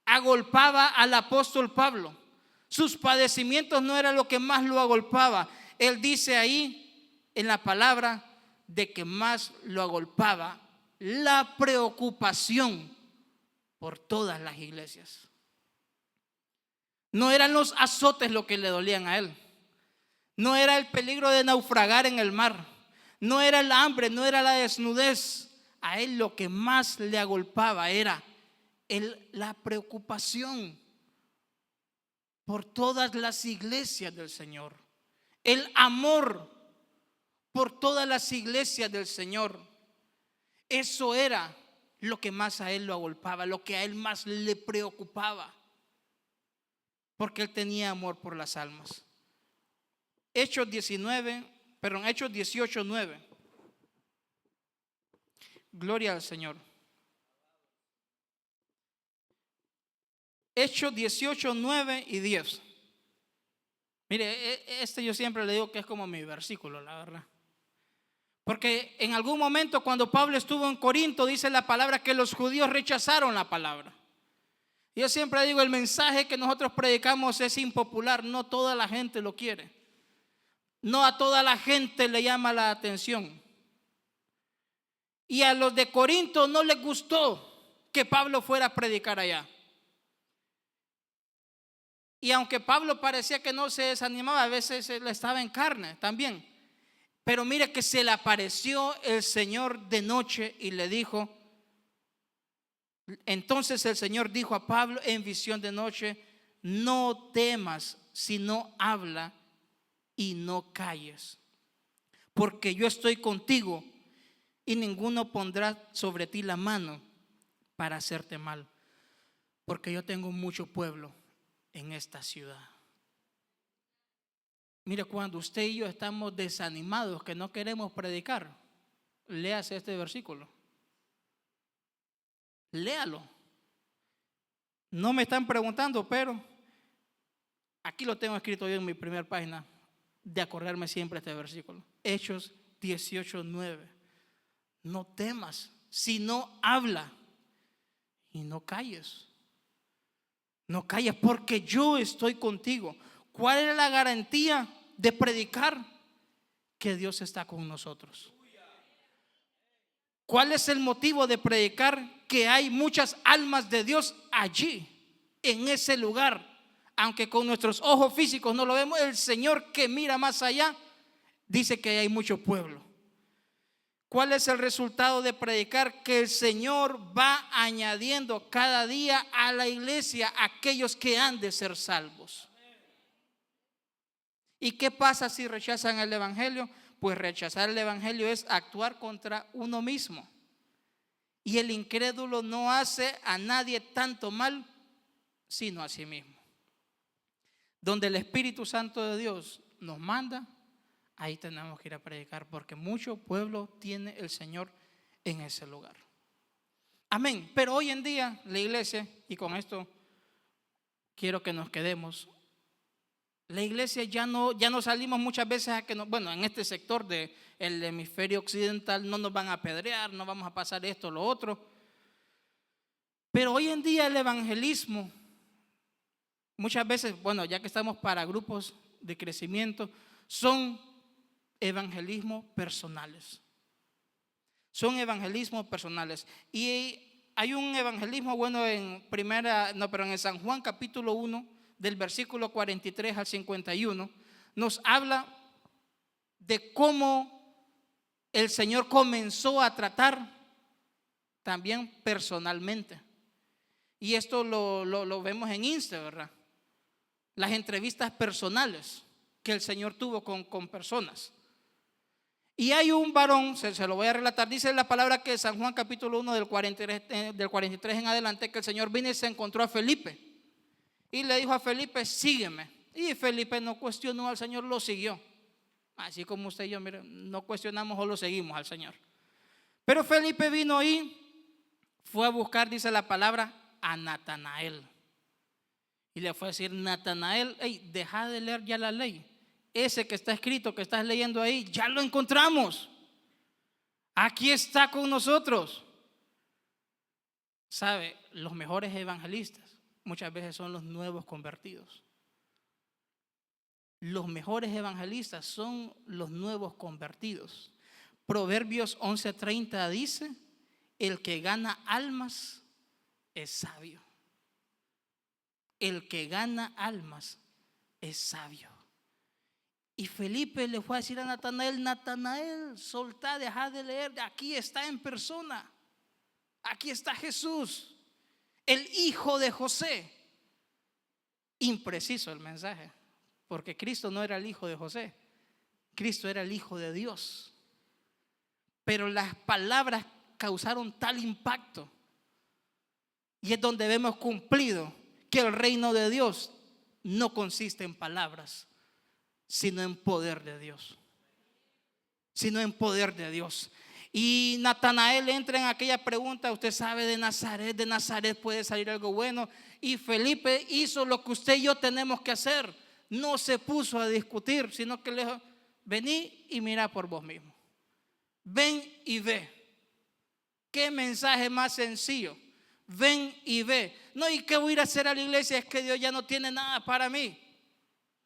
agolpaba al apóstol Pablo. Sus padecimientos no era lo que más lo agolpaba. Él dice ahí en la palabra de que más lo agolpaba la preocupación por todas las iglesias. No eran los azotes lo que le dolían a él. No era el peligro de naufragar en el mar. No era el hambre, no era la desnudez. a él lo que más le agolpaba era la preocupación por todas las iglesias del Señor, el amor por todas las iglesias del Señor. Eso era lo que más a él lo agolpaba, lo que a él más le preocupaba, porque él tenía amor por las almas. Hechos 18:9. Gloria al Señor. Hechos 18:9 y 10. Mire, yo siempre le digo que es como mi versículo, la verdad. Porque en algún momento cuando Pablo estuvo en Corinto, dice la palabra que los judíos rechazaron la palabra. Yo siempre digo, el mensaje que nosotros predicamos es impopular, no toda la gente lo quiere. No a toda la gente le llama la atención. Y a los de Corinto no les gustó que Pablo fuera a predicar allá. Y aunque Pablo parecía que no se desanimaba, a veces él estaba en carne también. Pero mire que se le apareció el Señor de noche y le dijo. Entonces el Señor dijo a Pablo en visión de noche: no temas, sino habla y no calles, porque yo estoy contigo y ninguno pondrá sobre ti la mano para hacerte mal, porque yo tengo mucho pueblo en esta ciudad. Mire, cuando usted y yo estamos desanimados, que no queremos predicar, léase este versículo. Léalo. No me están preguntando, pero aquí lo tengo escrito yo en mi primera página, de acordarme siempre este versículo. Hechos 18:9. No temas, sino habla y no calles. No calles, porque yo estoy contigo. ¿Cuál es la garantía de predicar? Que Dios está con nosotros. ¿Cuál es el motivo de predicar? Que hay muchas almas de Dios allí, en ese lugar. Aunque con nuestros ojos físicos no lo vemos, el Señor que mira más allá dice que hay mucho pueblo. ¿Cuál es el resultado de predicar? Que el Señor va añadiendo cada día a la iglesia aquellos que han de ser salvos. ¿Y qué pasa si rechazan el evangelio? Pues rechazar el evangelio es actuar contra uno mismo. Y el incrédulo no hace a nadie tanto mal, sino a sí mismo. Donde el Espíritu Santo de Dios nos manda, ahí tenemos que ir a predicar, porque mucho pueblo tiene el Señor en ese lugar. Amén. Pero hoy en día la iglesia, y con esto quiero que nos quedemos, la iglesia ya no salimos muchas veces a que en este sector del hemisferio occidental no nos van a apedrear, no vamos a pasar esto o lo otro. Pero hoy en día el evangelismo, muchas veces, ya que estamos para grupos de crecimiento, son evangelismos personales. Son evangelismos personales. Y hay un evangelismo en San Juan capítulo 1, del versículo 43 al 51, nos habla de cómo el Señor comenzó a tratar también personalmente. Y esto lo vemos en Instagram, ¿verdad? Las entrevistas personales que el Señor tuvo con personas. Y hay un varón, se lo voy a relatar, dice la palabra que San Juan capítulo 1 del 43 en adelante, que el Señor vino y se encontró a Felipe. Y le dijo a Felipe: sígueme. Y Felipe no cuestionó al Señor, lo siguió. Así como usted y yo, mire, no cuestionamos o lo seguimos al Señor. Pero Felipe vino y fue a buscar, dice la palabra, a Natanael. Y le fue a decir: Natanael, deja de leer ya la ley. Ese que está escrito, que estás leyendo ahí, ya lo encontramos. Aquí está con nosotros. ¿Sabe? Los mejores evangelistas muchas veces son los nuevos convertidos. Los mejores evangelistas son los nuevos convertidos. Proverbios 11:30 dice: el que gana almas es sabio. El que gana almas es sabio. Y Felipe le fue a decir a Natanael: Natanael, soltá, deja de leer, aquí está en persona. Aquí está Jesús, el hijo de José. Impreciso el mensaje, porque Cristo no era el hijo de José, Cristo era el hijo de Dios. Pero las palabras causaron tal impacto, y es donde vemos cumplido que el reino de Dios no consiste en palabras, sino en poder de Dios. Sino en poder de Dios. Y Natanael entra en aquella pregunta: usted sabe de Nazaret puede salir algo bueno. Y Felipe hizo lo que usted y yo tenemos que hacer. No se puso a discutir, sino que le dijo: vení y mira por vos mismo. Ven y ve. Qué mensaje más sencillo. Ven y ve. No, ¿y qué voy a ir a hacer a la iglesia? Es que Dios ya no tiene nada para mí.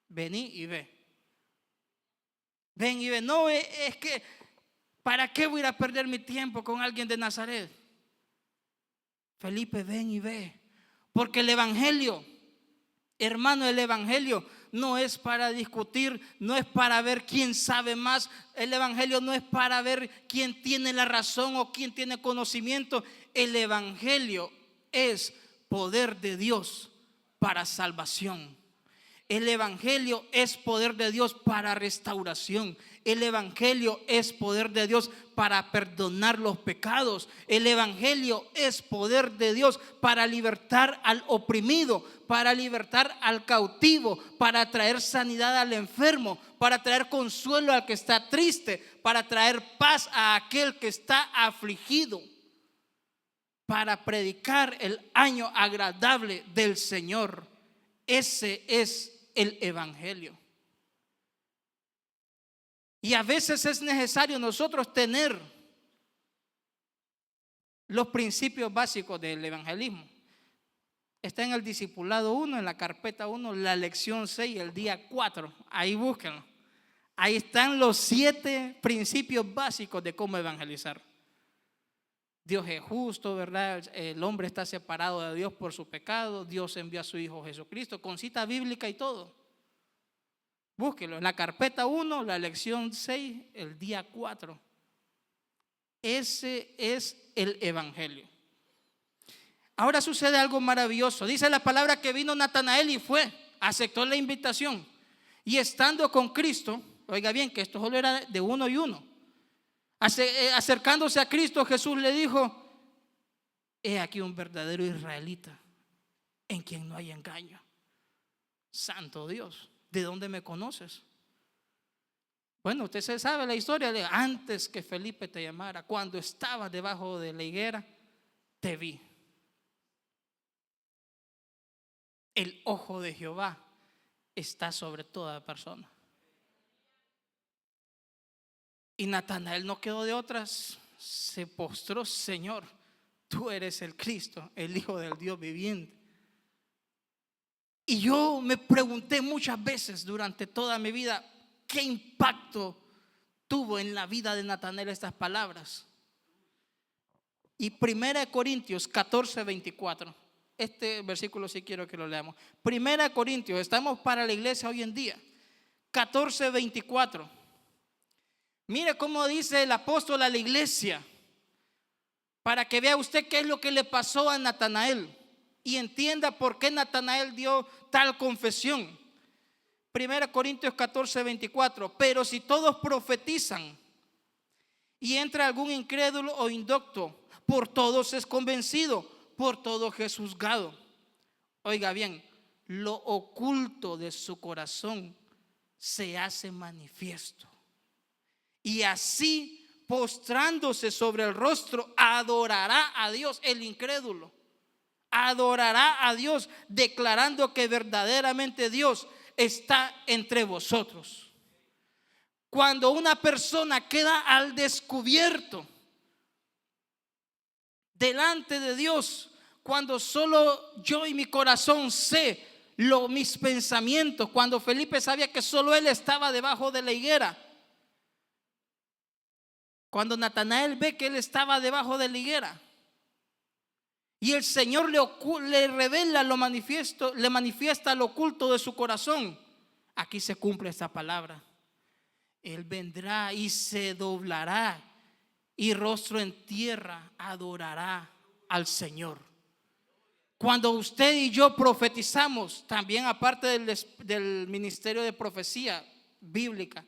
Vení y ve. Ven y ve. No, es que ¿para qué voy a ir a perder mi tiempo con alguien de Nazaret? Felipe, ven y ve. Porque el evangelio, hermano, el evangelio no es para discutir, no es para ver quién sabe más. El evangelio no es para ver quién tiene la razón o quién tiene conocimiento. El evangelio es poder de Dios para salvación. El evangelio es poder de Dios para restauración. El evangelio es poder de Dios para perdonar los pecados. El evangelio es poder de Dios para libertar al oprimido, para libertar al cautivo, para traer sanidad al enfermo, para traer consuelo al que está triste, para traer paz a aquel que está afligido, para predicar el año agradable del Señor. Ese es el evangelio. Y a veces es necesario nosotros tener los principios básicos del evangelismo. Está en el discipulado 1, en la carpeta 1, la lección 6, el día 4. Ahí búsquenlo. Ahí están los 7 principios básicos de cómo evangelizar. Dios es justo, ¿verdad? El hombre está separado de Dios por su pecado. Dios envió a su Hijo Jesucristo, con cita bíblica y todo. Búsquelo en la carpeta 1, la lección 6, el día 4. Ese es el evangelio. Ahora sucede algo maravilloso. Dice la palabra que vino Natanael y fue, aceptó la invitación. Y estando con Cristo, oiga bien que esto solo era de uno y uno. Acercándose a Cristo, Jesús le dijo: he aquí un verdadero israelita en quien no hay engaño. Santo Dios, ¿de dónde me conoces? Bueno, usted se sabe la historia de antes que Felipe te llamara, cuando estabas debajo de la higuera, te vi. El ojo de Jehová está sobre toda persona. Y Natanael no quedó de otras, se postró: Señor, tú eres el Cristo, el Hijo del Dios viviente. Y yo me pregunté muchas veces durante toda mi vida, ¿qué impacto tuvo en la vida de Natanael estas palabras? Y 1 Corintios 14, 24. Este versículo sí quiero que lo leamos. 1 Corintios, estamos para la iglesia hoy en día. 14, 24. Mire cómo dice el apóstol a la iglesia, para que vea usted qué es lo que le pasó a Natanael y entienda por qué Natanael dio tal confesión. 1 Corintios 14, 24. Pero si todos profetizan y entra algún incrédulo o indocto, por todos es convencido, por todos es juzgado. Oiga bien, lo oculto de su corazón se hace manifiesto. Y así, postrándose sobre el rostro, adorará a Dios. El incrédulo adorará a Dios, declarando que verdaderamente Dios está entre vosotros. Cuando una persona queda al descubierto delante de Dios, cuando solo yo y mi corazón sé mis pensamientos, cuando Felipe sabía que solo él estaba debajo de la higuera, cuando Natanael ve que él estaba debajo de la higuera y el Señor le revela lo manifiesto, le manifiesta lo oculto de su corazón, aquí se cumple esta palabra: Él vendrá y se doblará y rostro en tierra adorará al Señor. Cuando usted y yo profetizamos, también aparte del ministerio de profecía bíblica,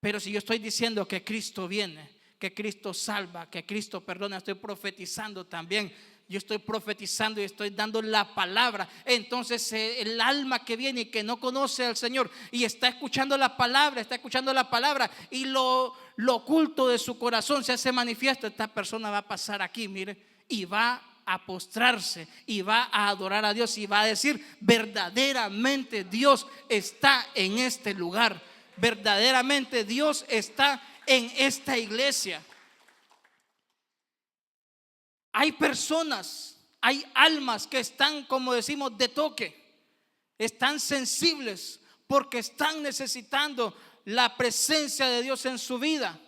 pero si yo estoy diciendo que Cristo viene, que Cristo salva, que Cristo perdona, estoy profetizando también. Yo estoy profetizando y estoy dando la palabra. Entonces el alma que viene y que no conoce al Señor y está escuchando la palabra, y lo oculto de su corazón se hace manifiesto. Esta persona va a pasar aquí, mire, y va a postrarse y va a adorar a Dios y va a decir: verdaderamente Dios está en este lugar, verdaderamente Dios está en esta iglesia. Hay personas, hay almas que están, como decimos, de toque, están sensibles porque están necesitando la presencia de Dios en su vida.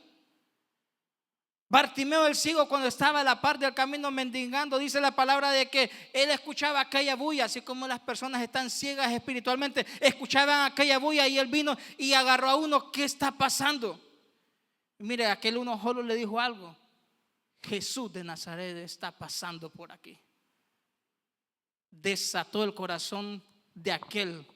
Bartimeo el ciego, cuando estaba a la par del camino mendigando, dice la palabra de que él escuchaba aquella bulla, así como las personas están ciegas espiritualmente, escuchaban aquella bulla, y él vino y agarró a uno: ¿qué está pasando? Mire, aquel uno solo le dijo algo: Jesús de Nazaret está pasando por aquí. Desató el corazón de aquel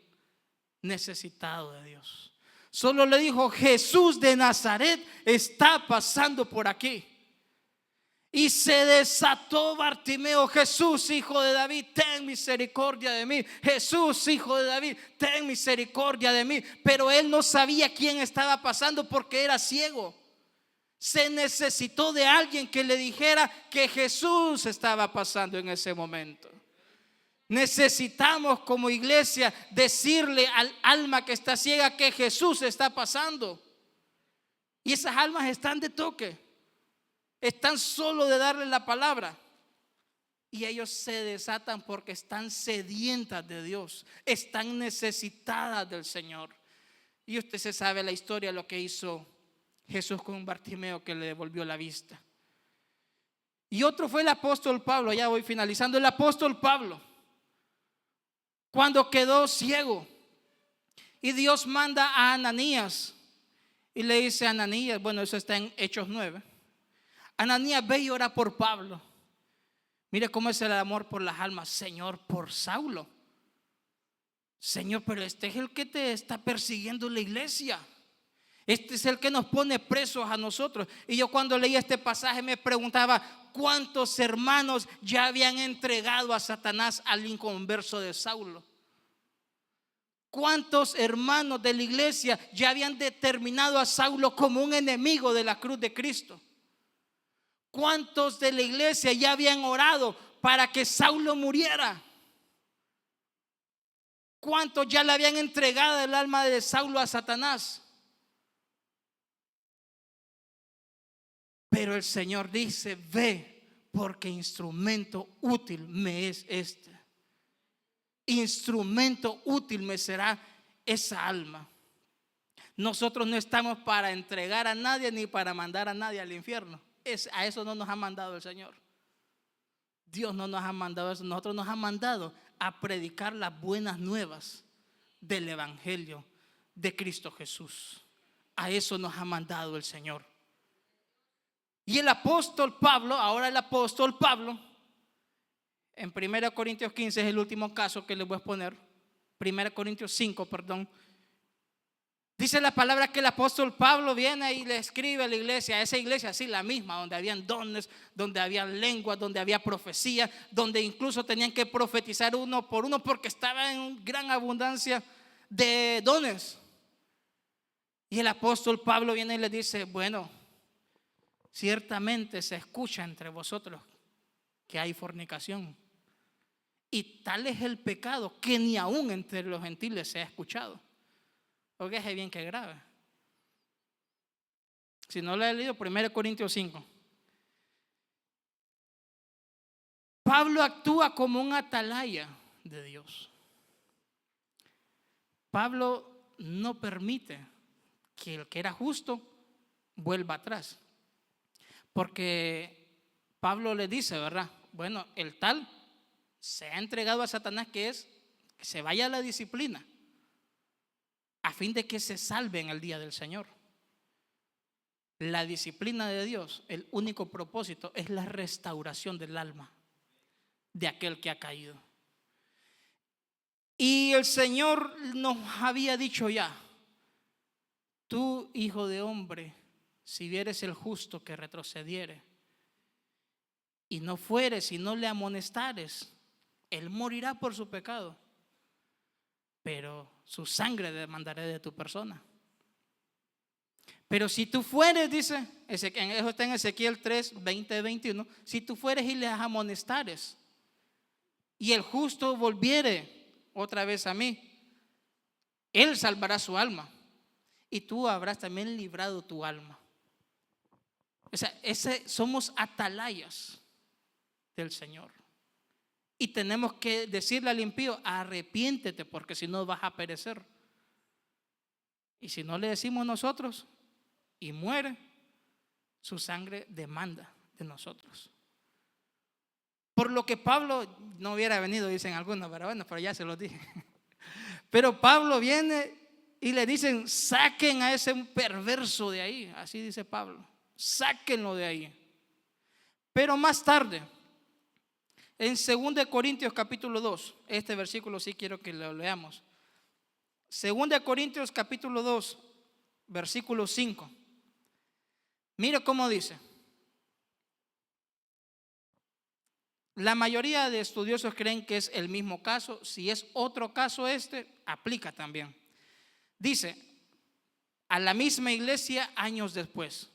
necesitado de Dios. Solo le dijo: Jesús de Nazaret está pasando por aquí. Y se desató Bartimeo: Jesús, hijo de David, ten misericordia de mí. Jesús, hijo de David, ten misericordia de mí. Pero él no sabía quién estaba pasando porque era ciego. Se necesitó de alguien que le dijera que Jesús estaba pasando en ese momento. Necesitamos como iglesia decirle al alma que está ciega que Jesús está pasando. Y esas almas están de toque, están solo de darle la palabra. Y ellos se desatan porque están sedientas de Dios, están necesitadas del Señor. Y usted se sabe la historia, lo que hizo Jesús con Bartimeo, que le devolvió la vista. Y otro fue el apóstol Pablo. Ya voy finalizando. El apóstol Pablo, cuando quedó ciego, y Dios manda a Ananías y le dice a Ananías, bueno, eso está en Hechos 9: Ananías, ve y ora por Pablo. Mire cómo es el amor por las almas. Señor, por Saulo. Señor, pero este es el que te está persiguiendo en la iglesia. Este es el que nos pone presos a nosotros. Y yo, cuando leí este pasaje, me preguntaba: ¿cuántos hermanos ya habían entregado a Satanás al inconverso de Saulo? ¿Cuántos hermanos de la iglesia ya habían determinado a Saulo como un enemigo de la cruz de Cristo? ¿Cuántos de la iglesia ya habían orado para que Saulo muriera? ¿Cuántos ya le habían entregado el alma de Saulo a Satanás? Pero el Señor dice: ve, porque instrumento útil me es este. Instrumento útil me será esa alma. Nosotros no estamos para entregar a nadie ni para mandar a nadie al infierno. A eso no nos ha mandado el Señor. Dios no nos ha mandado eso. Nosotros nos ha mandado a predicar las buenas nuevas del evangelio de Cristo Jesús. A eso nos ha mandado el Señor. Y el apóstol Pablo, ahora el apóstol Pablo, en 1 Corintios 15 es el último caso que les voy a exponer. 1 Corintios 5, perdón. Dice la palabra que el apóstol Pablo viene y le escribe a la iglesia, a esa iglesia así, la misma, donde habían dones, donde habían lenguas, donde había profecía, donde incluso tenían que profetizar uno por uno porque estaba en gran abundancia de dones. Y el apóstol Pablo viene y le dice: bueno, ciertamente se escucha entre vosotros que hay fornicación, y tal es el pecado que ni aún entre los gentiles se ha escuchado. Porque es bien que grave. Si no lo he leído, 1 Corintios 5. Pablo actúa como un atalaya de Dios. Pablo no permite que el que era justo vuelva atrás. Porque Pablo le dice, ¿verdad? Bueno, el tal se ha entregado a Satanás, que se vaya a la disciplina, a fin de que se salve en el día del Señor. La disciplina de Dios, el único propósito es la restauración del alma de aquel que ha caído. Y el Señor nos había dicho ya: tú, hijo de hombre, si vieres el justo que retrocediere y no fueres y no le amonestares, él morirá por su pecado, pero su sangre demandaré de tu persona. Pero si tú fueres, dice, eso está en Ezequiel 3, 20, 21, si tú fueres y les amonestares y el justo volviere otra vez a mí, él salvará su alma y tú habrás también librado tu alma. O sea, somos atalayas del Señor. Y tenemos que decirle al impío: arrepiéntete, porque si no vas a perecer. Y si no le decimos nosotros y muere, su sangre demanda de nosotros. Por lo que Pablo no hubiera venido, dicen algunos, pero bueno, pero ya se los dije. Pero Pablo viene y le dicen: saquen a ese perverso de ahí. Así dice Pablo: sáquenlo de ahí. Pero más tarde, en 2 Corintios capítulo 2, este versículo sí quiero que lo leamos. 2 Corintios capítulo 2, versículo 5. Mira cómo dice. La mayoría de estudiosos creen que es el mismo caso. Si es otro caso aplica también. Dice: a la misma iglesia años después.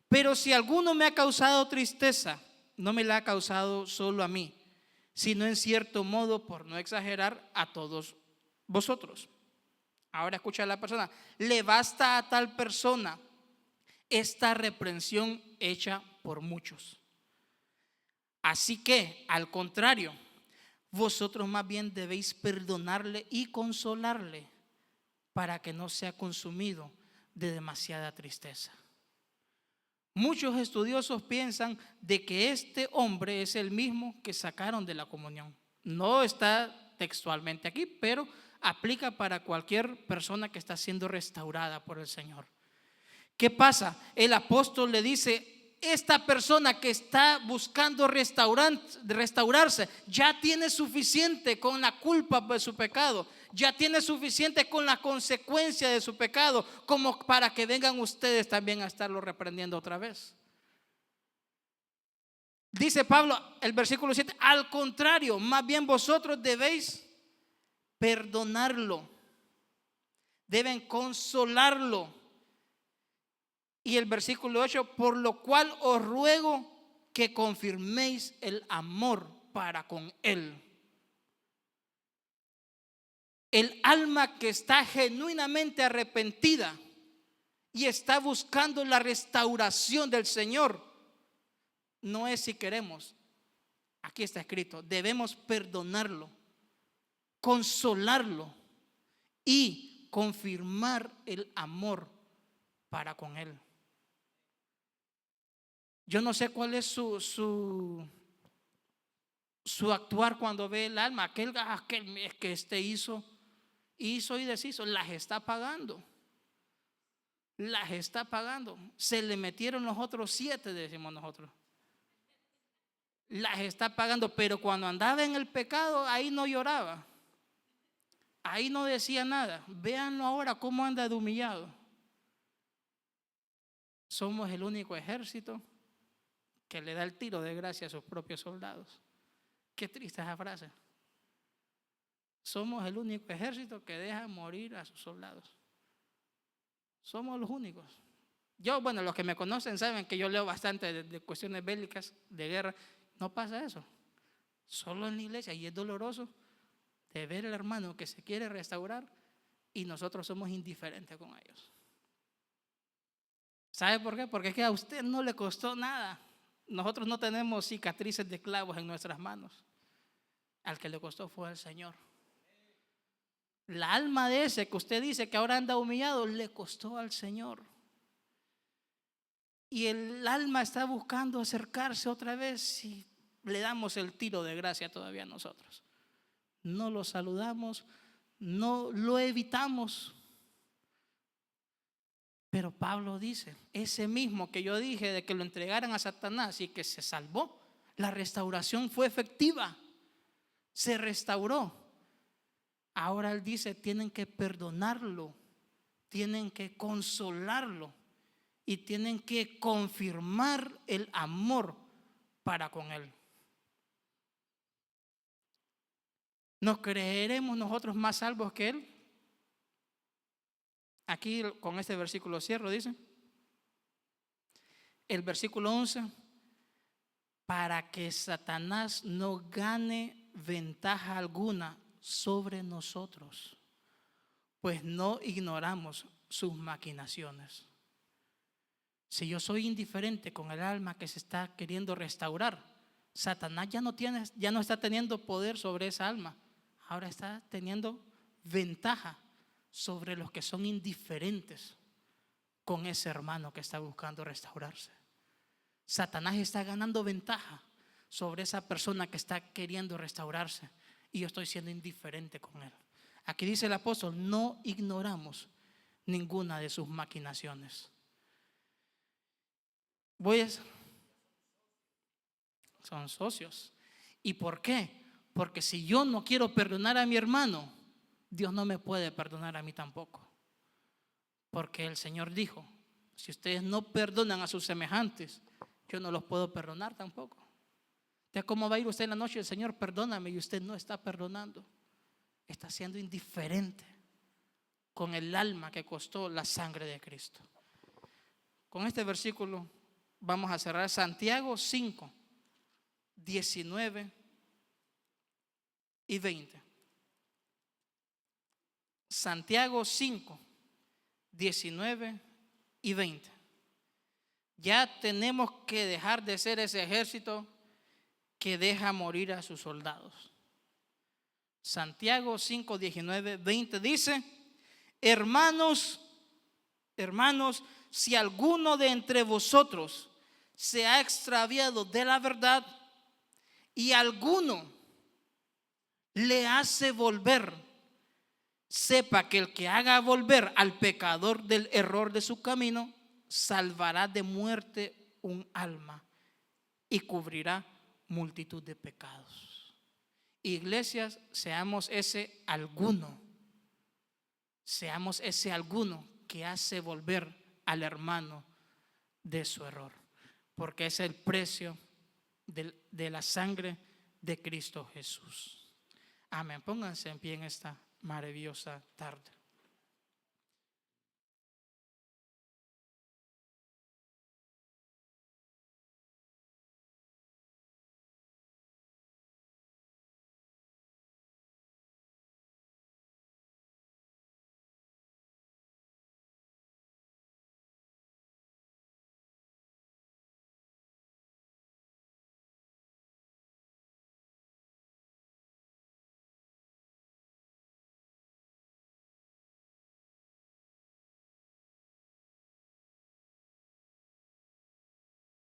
Pero si alguno me ha causado tristeza, no me la ha causado solo a mí, sino en cierto modo, por no exagerar, a todos vosotros. Ahora escucha a la persona: le basta a tal persona esta reprensión hecha por muchos. Así que, al contrario, vosotros más bien debéis perdonarle y consolarle, para que no sea consumido de demasiada tristeza. Muchos estudiosos piensan de que este hombre es el mismo que sacaron de la comunión. No está textualmente aquí, pero aplica para cualquier persona que está siendo restaurada por el Señor. ¿Qué pasa? El apóstol le dice: esta persona que está buscando restaurarse ya tiene suficiente con la culpa de su pecado, ya tiene suficiente con la consecuencia de su pecado, como para que vengan ustedes también a estarlo reprendiendo otra vez. Dice Pablo, el versículo 7: al contrario, más bien vosotros debéis perdonarlo, deben consolarlo. Y el versículo 8: por lo cual os ruego que confirméis el amor para con él. El alma que está genuinamente arrepentida y está buscando la restauración del Señor, no es si queremos, aquí está escrito, debemos perdonarlo, consolarlo y confirmar el amor para con él. Yo no sé cuál es su actuar cuando ve el alma. Aquel que hizo y deshizo, las está pagando. Las está pagando. Se le metieron los otros 7, decimos nosotros. Las está pagando, pero cuando andaba en el pecado, ahí no lloraba. Ahí no decía nada. Véanlo ahora cómo anda de humillado. Somos el único ejército que le da el tiro de gracia a sus propios soldados. Qué triste esa frase. Somos el único ejército que deja morir a sus soldados. Somos los únicos. Bueno, los que me conocen saben que yo leo bastante de cuestiones bélicas, de guerra. No pasa eso. Solo en la iglesia, y es doloroso de ver al hermano que se quiere restaurar y nosotros somos indiferentes con ellos. ¿Sabe por qué? Porque es que a usted no le costó nada. Nosotros no tenemos cicatrices de clavos en nuestras manos. Al que le costó fue al Señor. La alma de ese que usted dice que ahora anda humillado, le costó al Señor. Y el alma está buscando acercarse otra vez y le damos el tiro de gracia todavía a nosotros. No lo saludamos, no lo evitamos. Pero Pablo dice, ese mismo que yo dije de que lo entregaran a Satanás y que se salvó, la restauración fue efectiva, se restauró. Ahora él dice, tienen que perdonarlo, tienen que consolarlo y tienen que confirmar el amor para con él. ¿Nos creeremos nosotros más salvos que él? Aquí con este versículo cierro, dice. El versículo 11, para que Satanás no gane ventaja alguna sobre nosotros, pues no ignoramos sus maquinaciones. Si yo soy indiferente con el alma que se está queriendo restaurar, Satanás ya no está teniendo poder sobre esa alma. Ahora está teniendo ventaja sobre los que son indiferentes con ese hermano que está buscando restaurarse. Satanás está ganando ventaja sobre esa persona que está queriendo restaurarse y yo estoy siendo indiferente con él. Aquí dice el apóstol, no ignoramos ninguna de sus maquinaciones. Son socios. ¿Y por qué? Porque si yo no quiero perdonar a mi hermano, Dios no me puede perdonar a mí tampoco. Porque el Señor dijo, si ustedes no perdonan a sus semejantes, yo no los puedo perdonar tampoco. ¿Ya cómo va a ir usted en la noche? El Señor, perdóname, y usted no está perdonando. Está siendo indiferente con el alma que costó la sangre de Cristo. Con este versículo vamos a cerrar Santiago 5, 19 y 20. Santiago 5, 19 y 20. Ya tenemos que dejar de ser ese ejército que deja morir a sus soldados. Santiago 5, 19, 20 dice, hermanos, si alguno de entre vosotros se ha extraviado de la verdad y alguno le hace volver, sepa que el que haga volver al pecador del error de su camino, salvará de muerte un alma y cubrirá multitud de pecados. Iglesias, seamos ese alguno. Seamos ese alguno que hace volver al hermano de su error, porque es el precio de la sangre de Cristo Jesús. Amén. Pónganse en pie en esta maravillosa tarde.